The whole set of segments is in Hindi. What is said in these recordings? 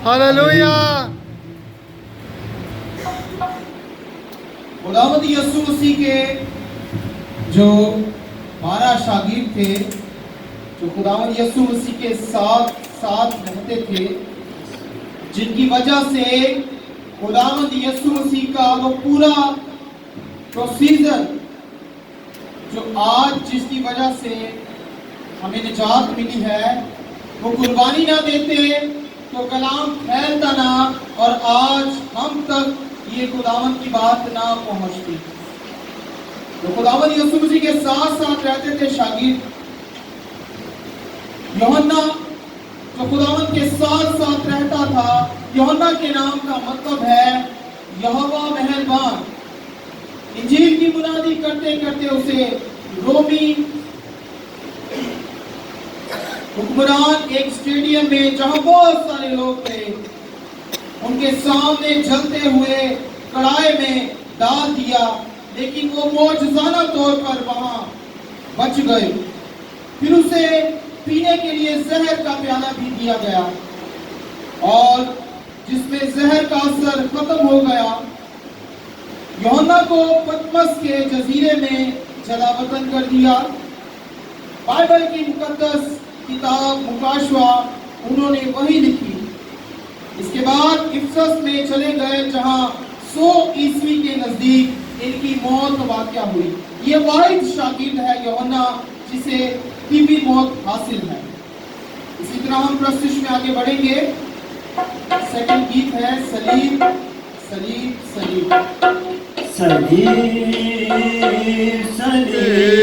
हालेलुया। खुदावंद यीशु मसीह के जो 12 शागिर्द थे, जो खुदावंद यीशु मसीह के साथ साथ रहते थे, जिनकी वजह से खुदावंद यीशु मसीह का वो पूरा प्रोसीजर जो आज जिसकी वजह से हमें निजात मिली है, वो कुर्बानी ना देते तो कलाम फैलता ना और आज हम तक ये खुदावंद की बात ना पहुंचती। तो खुदावंद यीशु मसीह के साथ साथ रहते थे शागिर्द। यूहन्ना जो खुदावंद के साथ साथ रहता था, यूहन्ना के नाम का मतलब है यहोवा मेहरबान। इंजील की मुनादी करते करते उसे रोमी हुक्मरान एक स्टेडियम में जहां बहुत सारे लोग थे, उनके सामने जलते हुए कढ़ाई में डाल दिया, लेकिन वो मौजज़ाना तौर पर वहां बच गए। फिर उसे पीने के लिए जहर का प्याला भी दिया गया और जिसमें जहर का असर खत्म हो गया। यूहन्ना को पतमस के जजीरे में जलावतन कर दिया। बाइबल की मुकद्दस किताब मुकाशवा उन्होंने वही लिखी। इसके बाद इफसस में चले गए जहां 100 ईस्वी के नजदीक इनकी मौत वाक़या हुई। ये वाहिद शागिर्द है यूहन्ना जिसे टीबी मौत हासिल है। इसी तरह हम प्रस्तुति में आगे बढ़ेंगे। सेकंड गीत है सलीब सलीब सलीब सलीब सलीब सलीब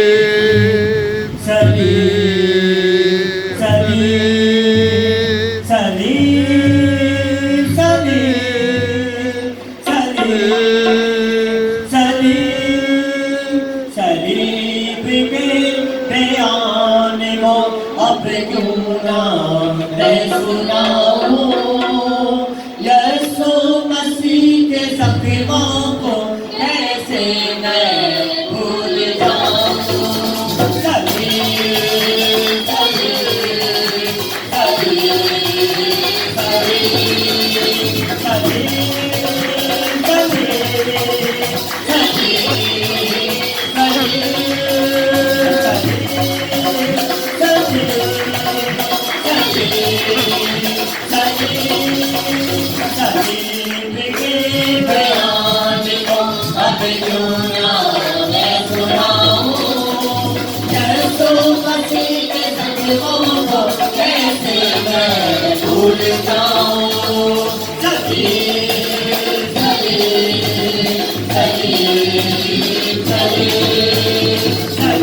भूल जाऊं चले चले चले चले चले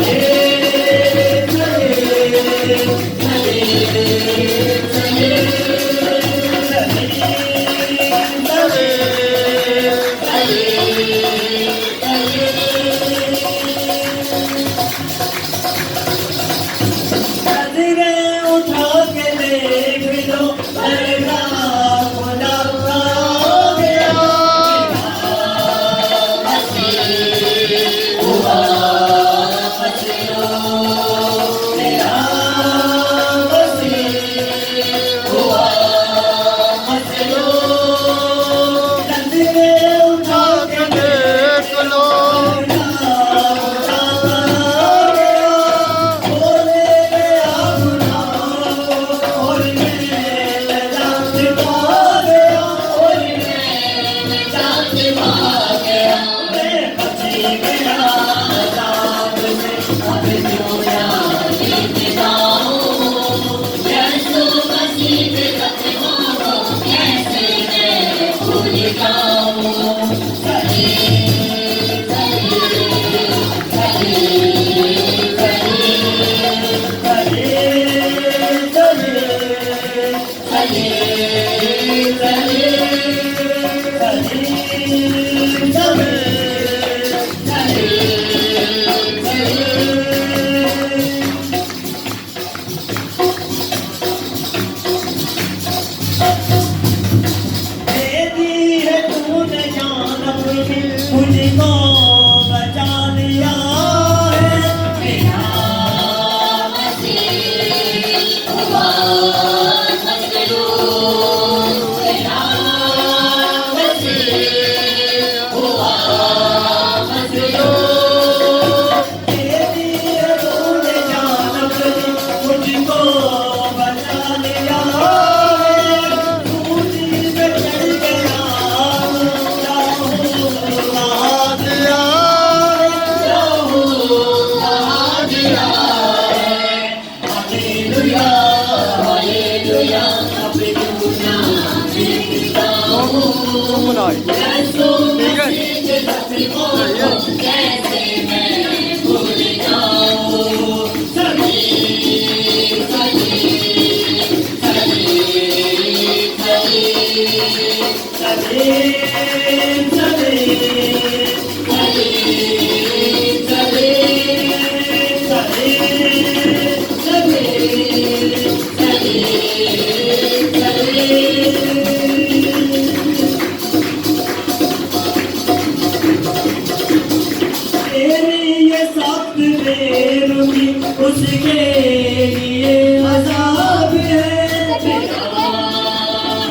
मुझको बचा लिया है मेरा मसीह हुआ मजलूम मेरा मसीह हुआ मजलूम तेरी तूने जान अपनी मुझको बचा लिया उसके लिए अज़ाब है मेरा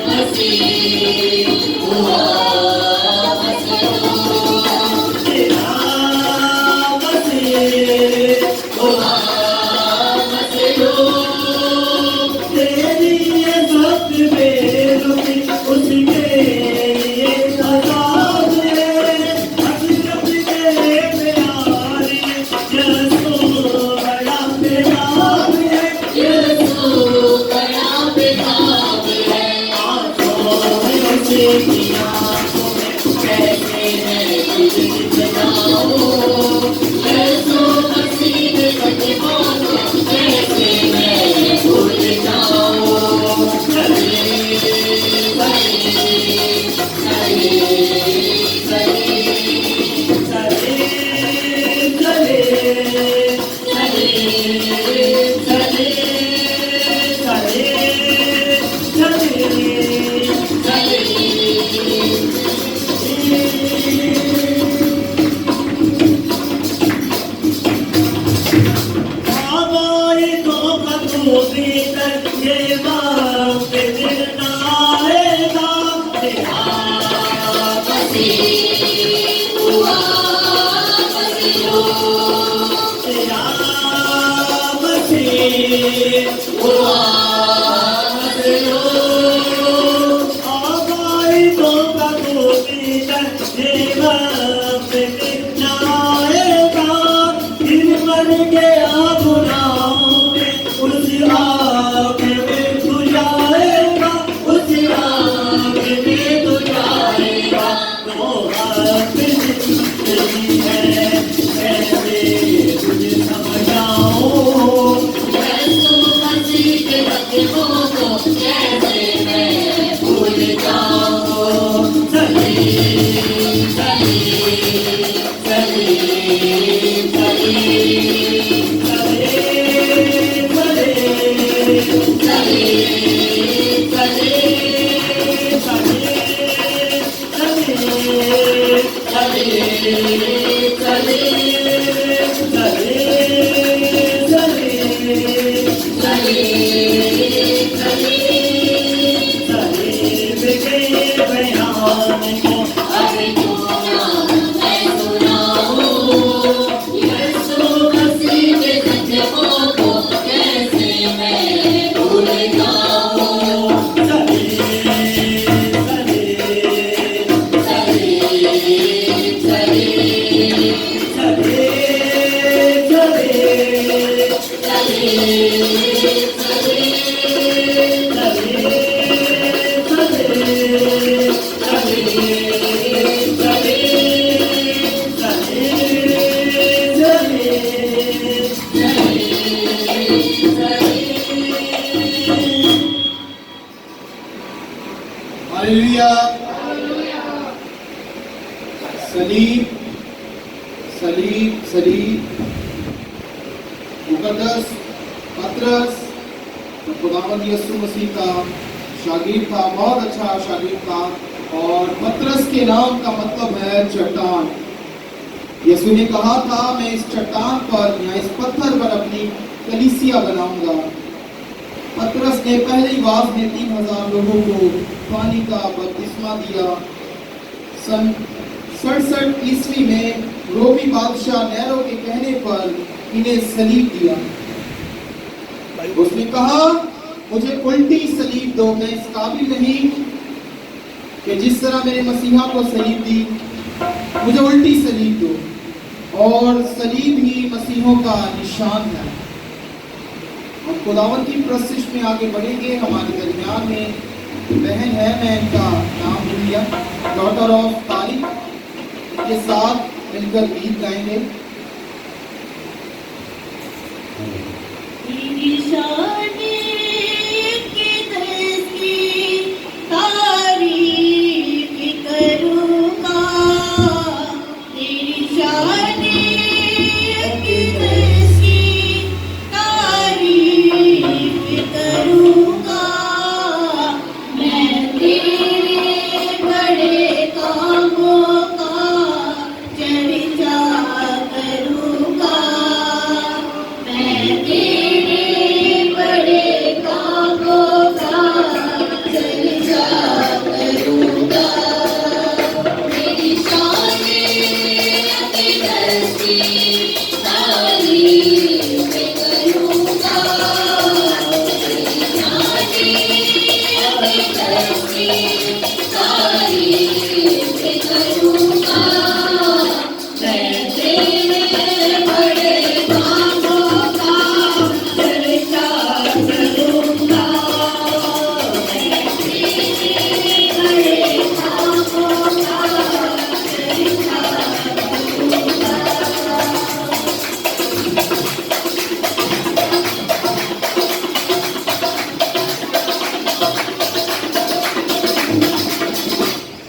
मसीह हुआ मजलूम मेरा मसीह हुआ मजलूम तेरी ये ज़ब्त बेरुखी उसके लिए अज़ाब है हज़रत के प्यारे हालेलुया। सलीब सलीब सलीब मुकद्दस पतरस तो खुदावंद यीशु मसीह का शागिर्द था, बहुत अच्छा शागिर्द था। और पतरस के नाम का मतलब है चट्टान। यीशु ने कहा था मैं इस चट्टान पर या इस पत्थर पर अपनी कलीसिया बनाऊंगा। पतरस ने पहली बार में 3000 लोगों को पानी का बपतिस्मा दिया। सन 67 ईस्वी में रोमी बादशाह नेरो के कहने पर इन्हें सलीब दिया। उसने कहा मुझे उल्टी सलीब दो, मैं इस काबिल नहीं कि जिस तरह मेरे मसीहा को सलीब दी, मुझे उल्टी सलीब दो। और सलीब ही मसीहों का निशान है। हम खुदावंद की प्रशिश में आगे बढ़ेंगे। हमारे दरमियान में बहन है, मैं इनका नाम भूल गया, डॉटर ऑफ तारिक, के साथ मिलकर गीत गाएंगे।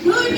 Good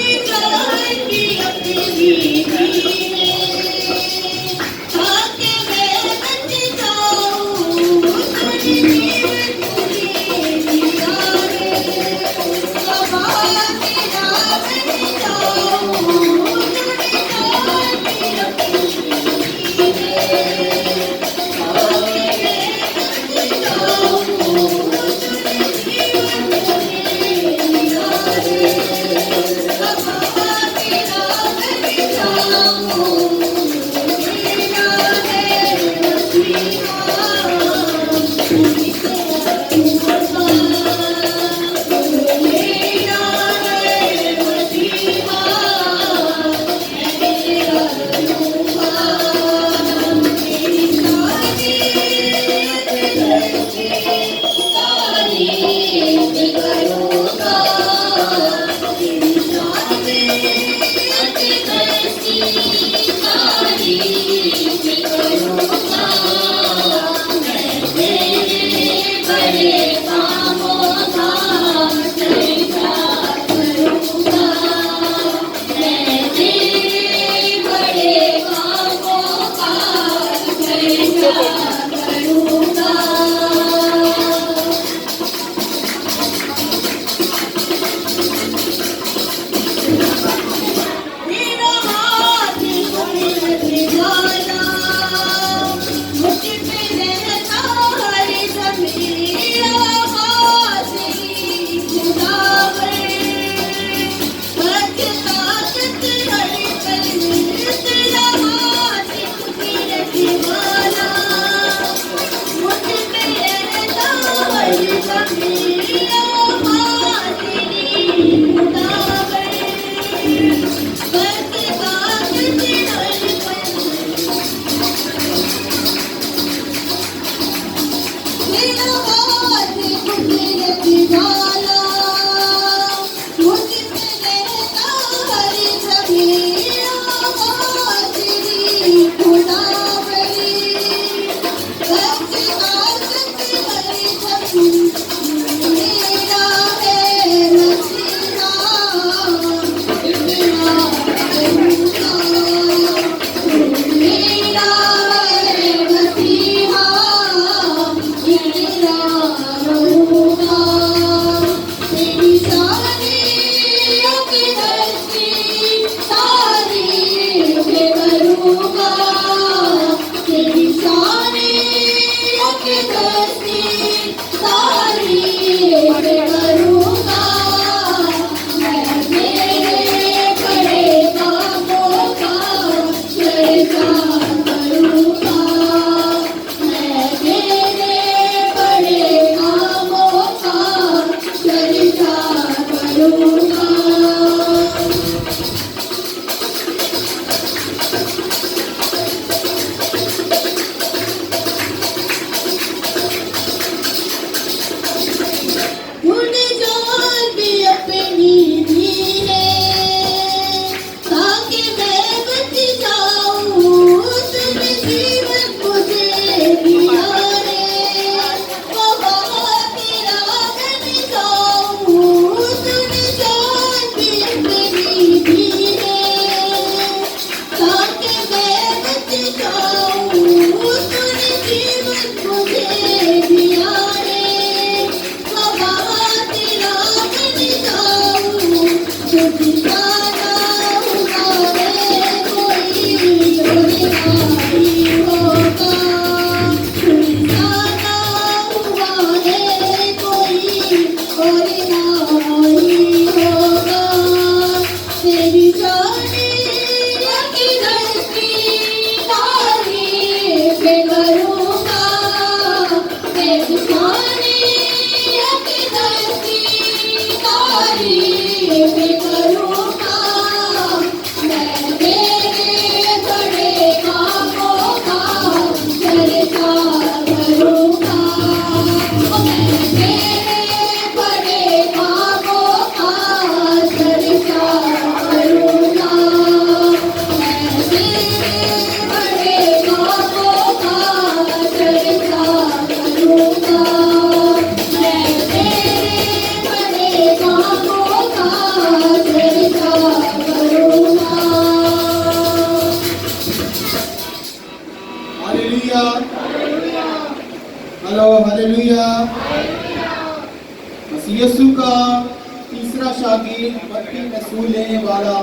तीसरा शागिर्द मत्ती महसूल लेने वाला,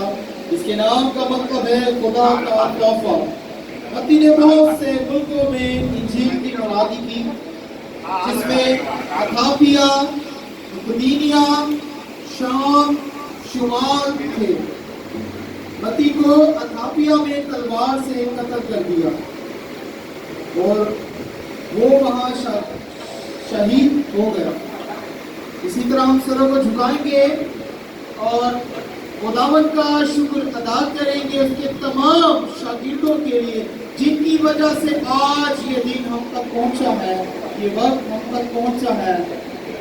इसके नाम का मतलब है खुदा का तोहफा। मत्ती ने बहुत से मुल्कों में इंजील की मुनादी की, जिसमें अथापिया, मकदूनिया, शाम, शुमाल थे। मत्ती को अथापिया में तलवार से कत्ल कर दिया और वो वहां शहीद हो गया। इसी तरह हम सरों को झुकाएंगे और खुदावन का शुक्र अदा करेंगे उसके तमाम शागिर्दों के लिए, जिनकी वजह से आज ये दिन हम तक पहुंचा है, ये वक्त हम तक पहुंचा है,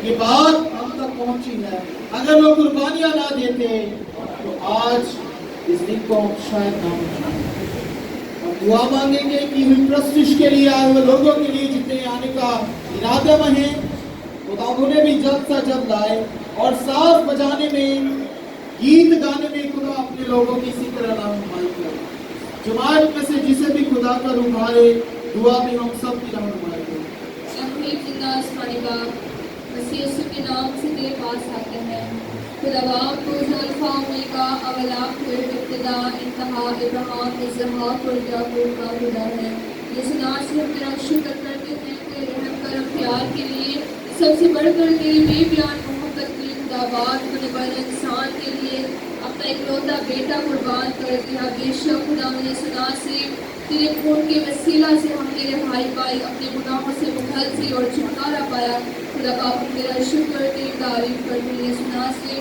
ये बात हम तक पहुंची है। अगर लोग कुर्बानियां ना देते तो आज इस दिन को हम शायद ना पहुंचाते। हम दुआ मांगेंगे कि हुई प्रस्तुष के लिए आए हुए लोगों के लिए जितने आने का इरादा में है, खुदा उन्हें भी जल्द से जल्द लाए और साज बजाने में, गीत गाने में खुदा अपने लोगों की इसी तरह रहनुमाई करे। जमात में से जिसे भी खुदा का रुमाए, दुआ भी हम सब की रहनुमाई करे। मसीह यीशु के नाम से तेरे पास आते हैं। खुदावंद को जो अल्फा ओमेगा, अव्वल आखिर, इब्तिदा, इंतहा, इब्राहिम, इसहाक और याकूब का खुदा है। यीशु नासरी हम तेरा शुक्र करते हैं तेरे रहम करम प्यार के लिए, सबसे बढ़कर तेरी बेबयान मोहब्बत के लिए। खुदावंद अपने बड़े इंसान के लिए अपना इकलौता बेटा कुर्बान कर दिया। बेशक खुदा यीशु नासरी तेरे खून के वसीला से हम तेरे भाई भाई अपने गुनाहों से मुखलसी और छुटकारा पाया। खुदा बाप तेरा शुक्र, तेरी तारीफ करते हैं। यीशु नासरी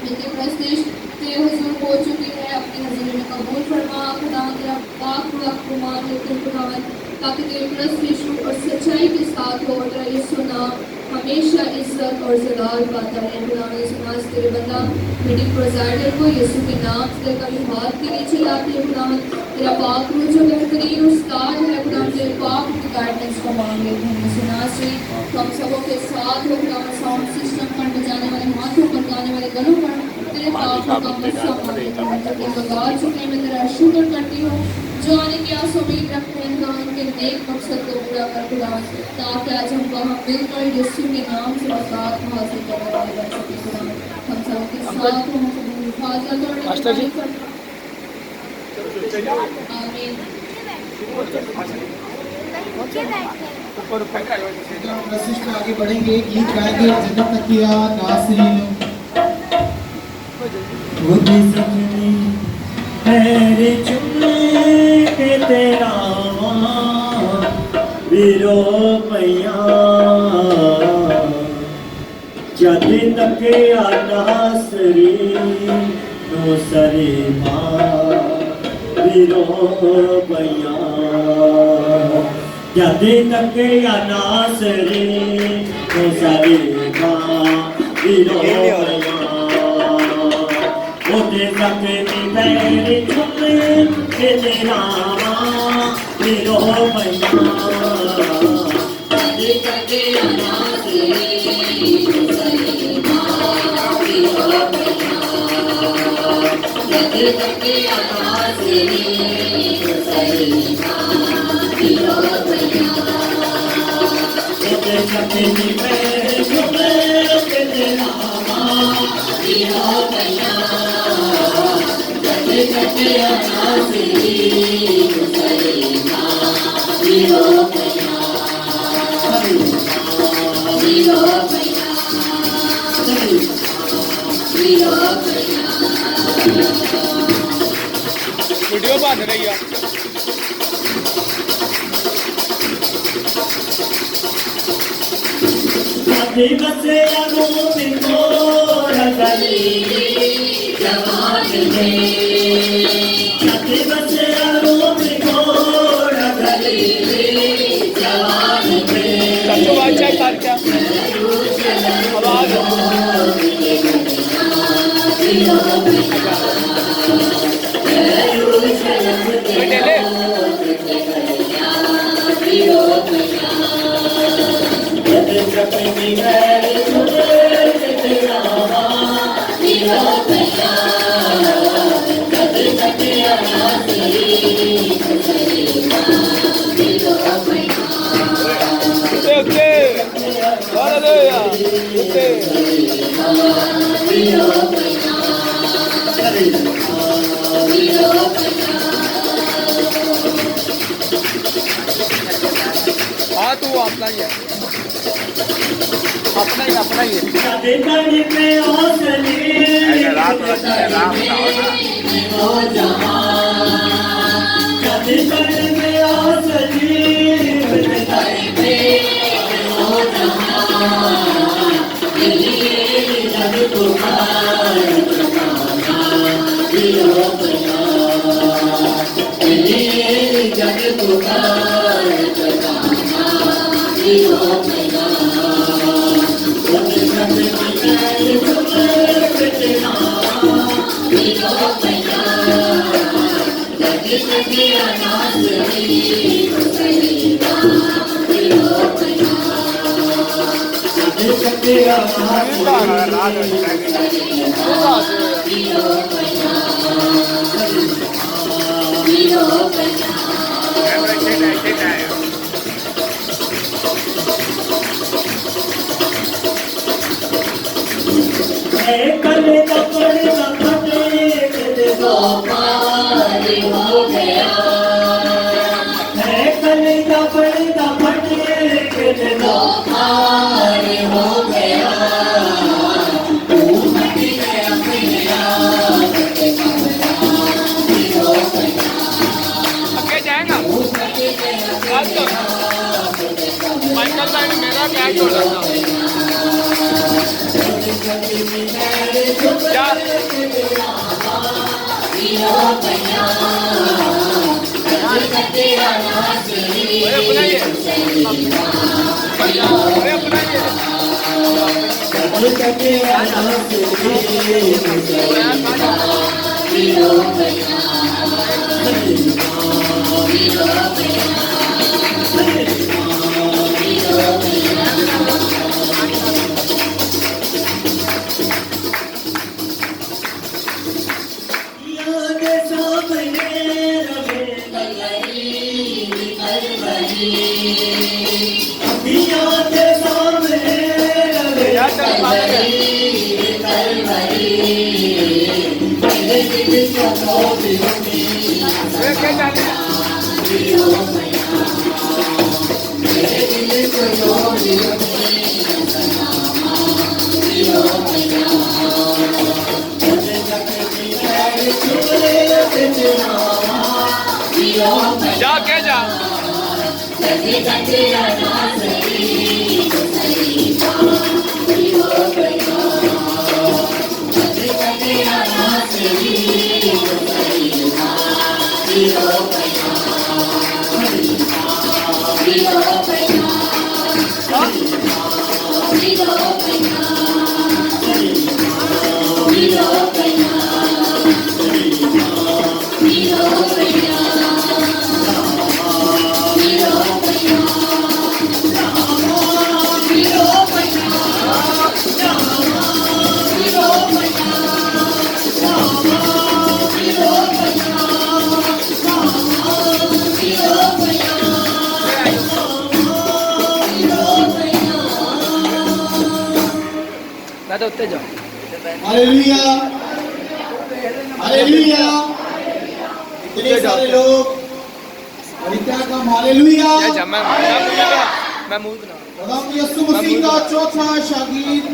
जितने प्रस्तिश तेरे हुजूर हो चुकी है, अपनी हजूरी में कबूल फरमा। खुदा तेरा पाक वक्त को मान लेते हैं खुदावंद, ताकि तेरे प्रस्तिश और सच्चाई के साथ हो और तेरा यीशु नाम हमेशा इज्जत और जलाल पाता है। खुदा यीशु नासरी तेरे बंदा मीटिंग प्रोसाइडर को यीशु के नाम से कभी हाथ के नीचे लाते हैं। खुदावंद तेरा पाक रूह जो बेहतरीन उस्ताद है, खुदा तेरे पाक की गाइडेंस को मांग लेते हैं। यीशु नासरी तो हम सबों के साथ हो, खुदा साउंड सिस्टम पर बजाने वाले हाथों पर, गाने वाले गलों पर तेरे पाक का मस्सा मांग लेते हैं। जो बगा चुके हैं, मैं तेरा शुक्र करती हूँ। जो आने की आस उम्मीद रखते हैं खुदा उनके नेक मकसद को पूरा कर खुदा, ताकि आज हम वहाँ मिलकर यीशु के नाम से औकात हासिल करने वाले बन सके। खुदा हम सब के साथ हो, हम हिफाजत और आमीन। प्रशिष्ट आगे बढ़ेंगे, गीत गाएंगे, जन्नत तकिया नासरीन मेरे चुम्मे के तेरा वीरो मैया जद तक नासरी नो सरे माँ वीरो मैया जद तक नासरी नो सरे माँ वीरो मैया ओते तक मेरे चुम्मे के तेरा वीरो मैया जद तक नासरी नो सरे माँ वीरो मैया जद तक नासरी नो सरे माँ वीरो मैया ओते तक मेरे चुम्मे के तेरा वीरो मैया जद तक नासरी नो सरे माँ वीरो मैया वीरो मैया वीरो मैया। वीडियो बन रही है। कभी बसे अगों को रगली जवान में, कभी बसे अगों को रगली जवान में। सबको अच्छा कर क्या आवाज हाँ तू अपना ही है, अपना ही है। कदे बड़ी पे ओसली रात हो ना ओ जहां कदे बड़ी पे ओसली ओ जहां दिली जग पुकार दियो बना दिली जग पुकार दियो बना कल कपड़े कपड़े दो पारी हो गया है कल कपड़े कपड़े दो पारी हो गया तू मटी में अपने आप के आगे जाएगा माइकल भाई मेरा क्या छोड़ रहा जा के जा मैं तो उत्ते जाऊँ हालेलुया हालेलुया इतने सारे लोग और क्या काम हालेलुया मैं मूड ना खुदावंद यीशु मसीह का चौथा शागिर्द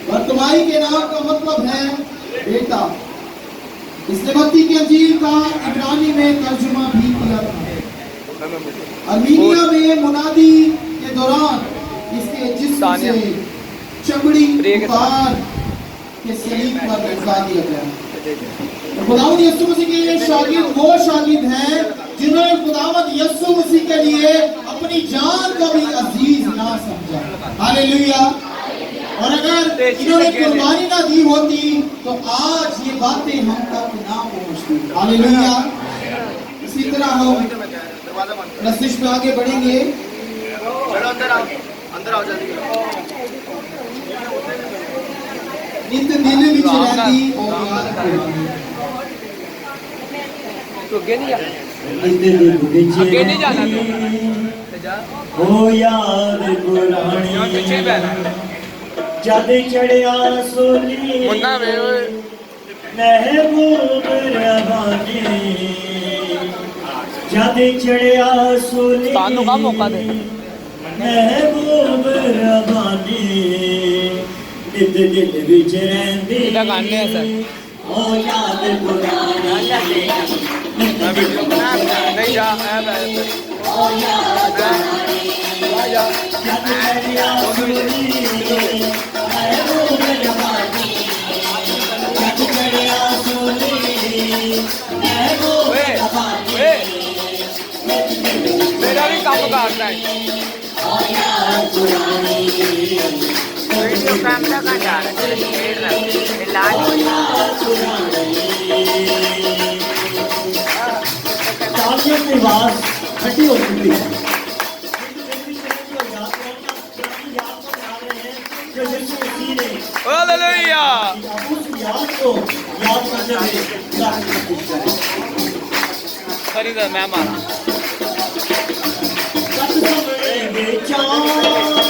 बर्तमाई के नाम का मतलब है बेटा। इसने मत्ती की अंजील का इब्रानी में तर्जुमा भी किया था। अर्मीनिया में मुनादी के दौरान इसके जिस्म से चमड़ी उतार के सलीब पर लटका दिया गया। खुदावंद यीशु मसीह के शागिर्द वो शागिर्द हैं जिन्होंने खुदावंद यीशु मसीह के लिए अपनी जान को भी अजीज ना समझा। हालेलुया। और अगर इन्होंने कुर्बानी ना दी होती तो आज ये बातें हम तक ना पहुंचती। हालेलुया। इसी तरह हम मस्तिष्क में आगे बढ़ेंगे। अंदर आओ जल्दी नित्य दिन विच रहती और याद पुरानी। तो आगे नहीं जाना आगे नहीं जाना ओ याद पुरानी जद चढ़िया सूली मुन्ना वे ओए महबूब रवानी जद चढ़िया सूली सानू का मौका दे महबूब रवानी नित दिल विच रहंदी इधर गाने हैं सर ओ याद पुरानी मैं वीडियो बना नहीं जा ओ याद जा जद चढ़िया सूली महबूब रवानी जद चढ़िया सूली महबूब ओए रवानी ओए मेरा भी काम करता है वीडियो कैमरा का जा रहा है लाल तालियों की आवाज खटी हो चुकी है हालेलुया उस याद को याद करते हुए गाने की कोशिश करें। खरीदा मैं मारा सत समरे बेचान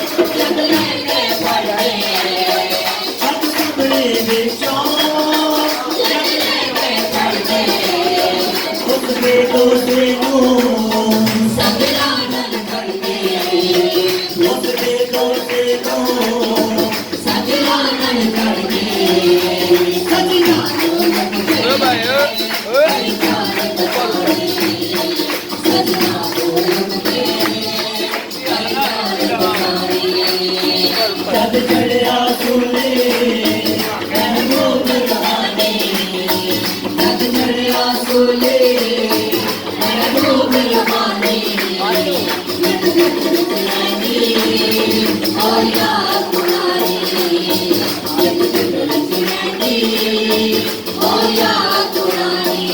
सत समरे बेचान उसके दोषे को उसके दोषे को ओ भाई ओए जद चढ़िया सूली महबूब रवानी जद चढ़िया सूली महबूब रवानी ओ याद पुरानी ओ याद पुरानी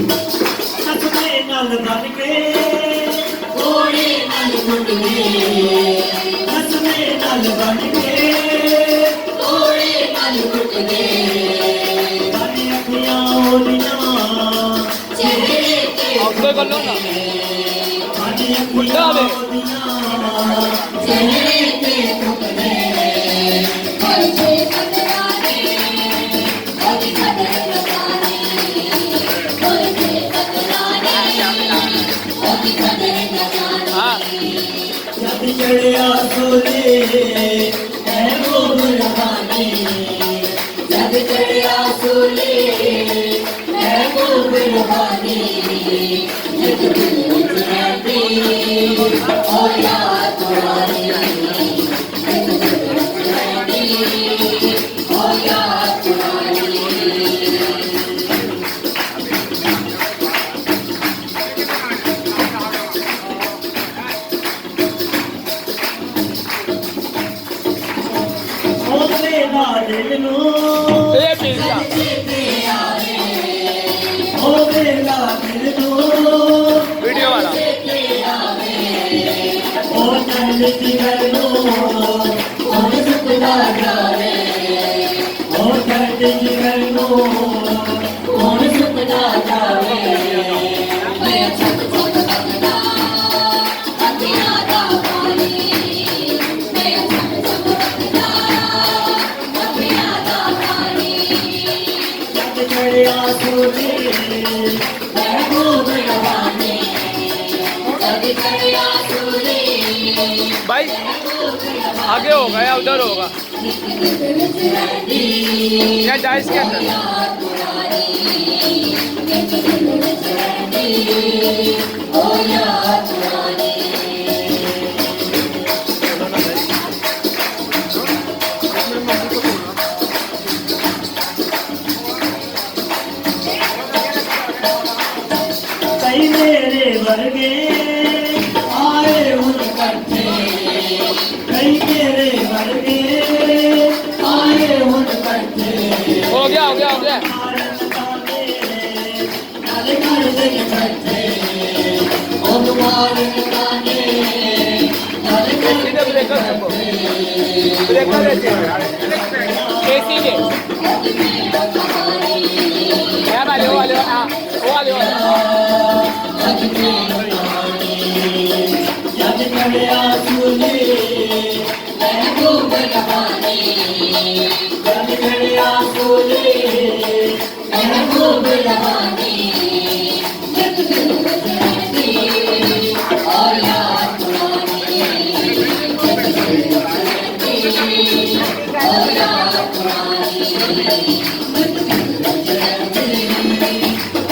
सतमे नल बन के घोड़े नल घुट गए सतमे नल बन के घोड़े नल घुट गए बनी अखियां ओलियां चेहरे के अब तो कर लो ना बनी उल्टा अखियां दे। ओलियां चेहरे के घुट गए कैसे कतराने कभी कदर लगाने कैसे कतराने कभी कदर लगाने हाँ जद चढ़िया सूली महबूब रवानी जद चढ़िया सूली महबूब रवानी नित दिल विच रहंदी ओ याद पुरानी नित दिल विच रहंदी ओ याद पुरानी ओले दा दिल नू ये पिज्जा ओले दा दिल नू वीडियो वाला ओ चल जिगर नू कौन सुखदा जावे ओ चल जिगर नू कौन सुखदा जावे मैं छत छत बगदा अखियां दा पानी मैं छत छत बगदा अखियां दा पानी जद चढ़िया सूली महबूब रवानी जद चढ़िया सूली भाई आगे होगा या उधर होगा या डाइस के अंदर ओ याद पुरानी कई मेरे वर्गे आए उन कट्ठे कई मेरे वर्गे आए उन कट्ठे हो गया हो गया हो गया नाले कर दे कट्ठे ओ तुम्हारे गाने नाले कर सीधे ब्रेकर देखो ब्रेकर एसी के ये वाले हाँ वो वाले जग खड़े आसूले महबूब रवानी जग खड़े आसूले महबूब रवानी जग दिल बजरती और याद पुरानी जग दिल बजरती और याद पुरानी जग दिल बजरती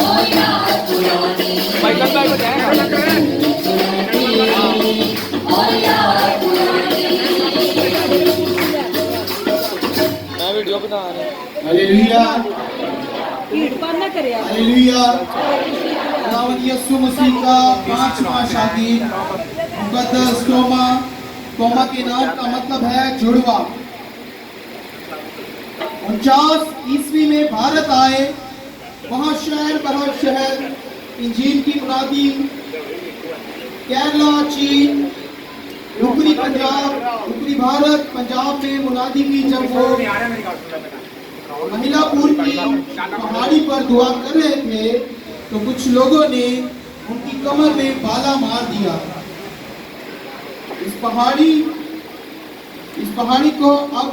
और याद पुरानी माइकल भाई को जाएगा मैं वीडियो बना रहा हूं हालेलुया ना करे हालेलुया खुदावंद यीशु मसीह का 5वां शागिर्द मुकद्दस तोमा के नाम का मतलब है जुड़वा 49 ईस्वी में भारत आए वहां शहर बहर शहर इंजील की मुनादी केरला चीन उत्तरी पंजाब उत्तरी भारत पंजाब में मुनादी की जब वो महिलापुर की पहाड़ी पर दुआ कर रहे थे तो कुछ लोगों ने उनकी कमर में बाला मार दिया। इस पहाड़ी को अब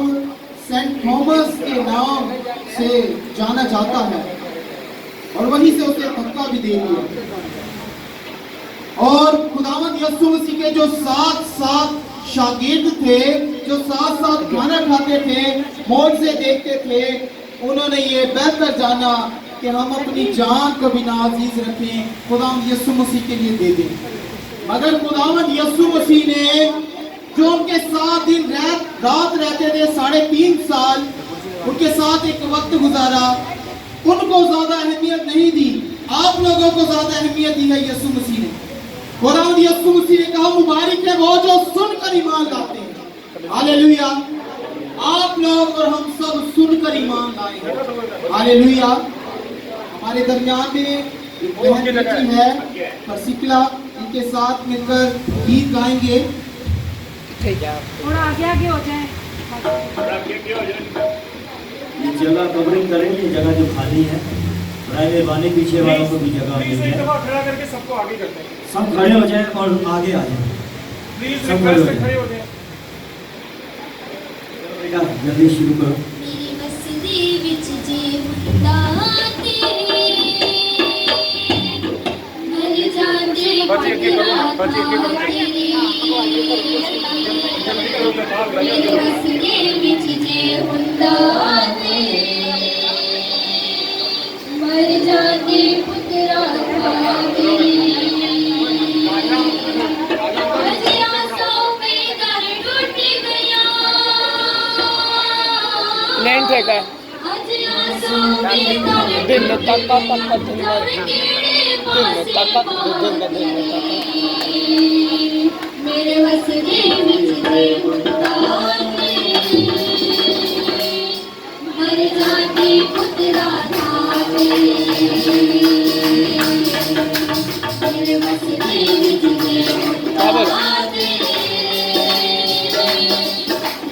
सेंट थॉमस के नाम से जाना जाता है और वहीं से उसे धक्का भी दे दिया। और खुदावंद यीशु मसीह के जो 7 शागिर्द थे जो साथ खाना खाते थे मौज से देखते थे उन्होंने ये बेहतर जाना कि हम अपनी जान को भी नाज़ीज रखें खुदावंद यीशु मसीह के लिए दे दें। मगर खुदावंद यीशु मसीह ने जो उनके साथ दिन रात रहते थे 3.5 साल उनके साथ एक वक्त गुजारा उनको ज्यादा अहमियत नहीं दी। आप लोगों को ज्यादा अहमियत दी है यीशु मसीह ने। खुदावंद यीशु मसीह ने कहा मुबारक है वो जो सुनकर ईमान लाते हैं। हालेलुया आप लोग और हम सब सुनकर ईमान लाए हैं। हालेलुया हमारे दरमियान में एक बहन बेटी है परसिकला इनके साथ मिलकर गीत गाएंगे। थोड़ा आगे आगे हो जाए जगह कवरिंग करेंगे जगह जो खाली है मेहरबानी पीछे वालों को भी जगह मिल जाए सबको आगे करते हैं सब खड़े हो जाए और आगे आ जाए सब खड़े हो जाए जल्दी शुरू करो मेरी बस्ती विच जे मुंडा तेरे मर जांदे मेरी बस्ती विच जे मुंडा तेरे मर जांदे पुत्रा तेरे नहीं ठीक है दिन में तक मेरे वसने विच जे मुंडा मर जांदे पुत्रा मेरे वसने विच जे मुंडा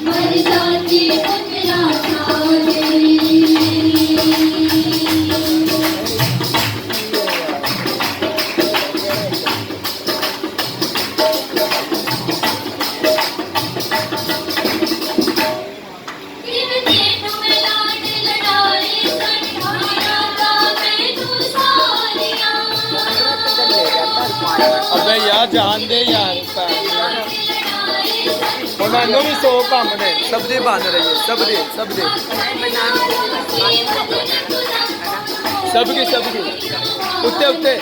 मर जांदे पुत्रा अबे यार जान दे यार उन्होंने भी 100 काम ने सब दे बन रही है सब दे सबके उत्ते